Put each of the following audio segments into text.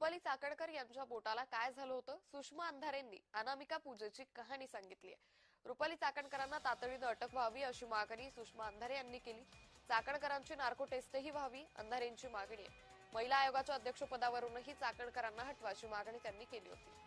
रुपाली चाकणकर यांच्या बोटाला काय झालं होतं? सुषमा अंधारेंनी अनामिका पूजेची कहाणी सांगितली आहे। रुपाली चाकणकरांना तातडीने अटक व्हावी अशी मागणी सुषमा अंधारे यांनी केली। चाकणकरांची नार्को टेस्टही व्हावी अंधारेंची मागणी आहे। महिला आयोगाच्या अध्यक्षपदावरूनही चाकणकरांना हटवा अशी मागणी त्यांनी केली होती।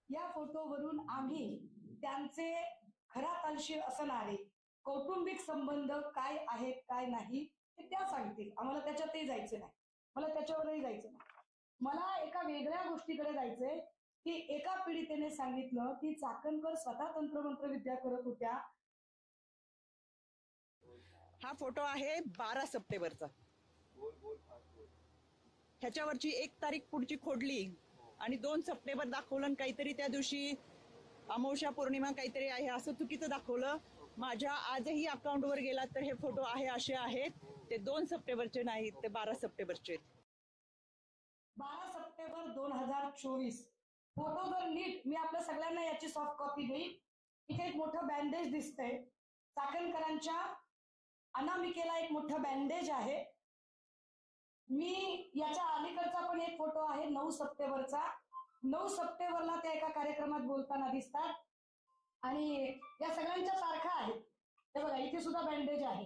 या फोटोवरून आम्ही त्यांचे खरा तळशील असणारे कौटुंबिक संबंध काय आहेत काय नाही ते त्या सांगतील। आम्हाला त्याच्यातही जायचं नाही, मला त्याच्यावरही जायचं नाही। मला एका वेगळ्या गोष्टीकडे जायचंय की एका पीडितेने सांगितलं की चाकणकर स्वतः तंत्रमंत्र विद्या करत होत्या। हा फोटो आहे 12 सप्टेंबरचा। ह्याच्यावरची 1 तारीख पुढची खोडली आणि 2 सप्टेंबर दाखवलं आणि काहीतरी त्या दिवशी अमावस्या पौर्णिमा काहीतरी आहे असं चुकीचं दाखवलं। माझ्या आजही अकाउंटवर गेला तर हे फोटो आहे असे आहेत, ते 2 सप्टेंबरचे नाहीत, ते 12 सप्टेंबरचे। 12 सप्टेंबर 2024 फोटो जर नीट, मी आपल्या सगळ्यांना याची सॉफ्ट कॉपी देईन। इथे एक मोठं बँडेज दिसतंय, चाकणकरांच्या अनामिकेला एक मोठं बँडेज आहे। मी याच्या अलीकडचा पण एक फोटो आहे 9 सप्टेंबरचा। 9 सप्टेंबरला त्या एका कार्यक्रमात बोलताना दिसतात आणि या सगळ्यांच्या सारखा आहे। हे बघा इथे सुद्धा बँडेज आहे।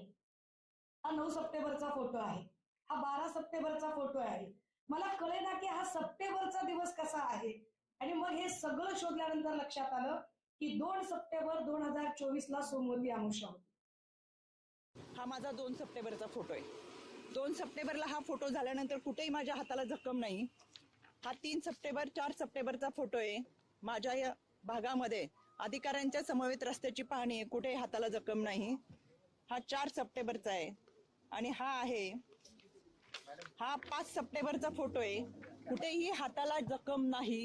हा 9 सप्टेंबरचा फोटो आहे, हा 12 सप्टेंबरचा फोटो आहे। मला कळेना की हा सप्टेंबरचा दिवस कसा आहे। आणि मग हे सगळं शोधल्यानंतर लक्षात आलं की 2 सप्टेंबर 2024 ला सोमवती अमावस्या होती। हा माझा 2 सप्टेंबरचा फोटो आहे। 2 सप्टेंबरला हा फोटो झाल्यानंतर कुठेही माझ्या हाताला जखम नाही। हा 3 सप्टेंबर 4 सप्टेंबरचा फोटो आहे। माझ्या या भागामध्ये अधिकाऱ्यांच्या समवेत रस्त्याची पाहणी आहे, कुठेही हाताला जखम नाही। हा 4 सप्टेंबरचा आहे आणि हा 5 सप्टेंबरचा फोटो आहे, कुठेही हाताला जखम नाही।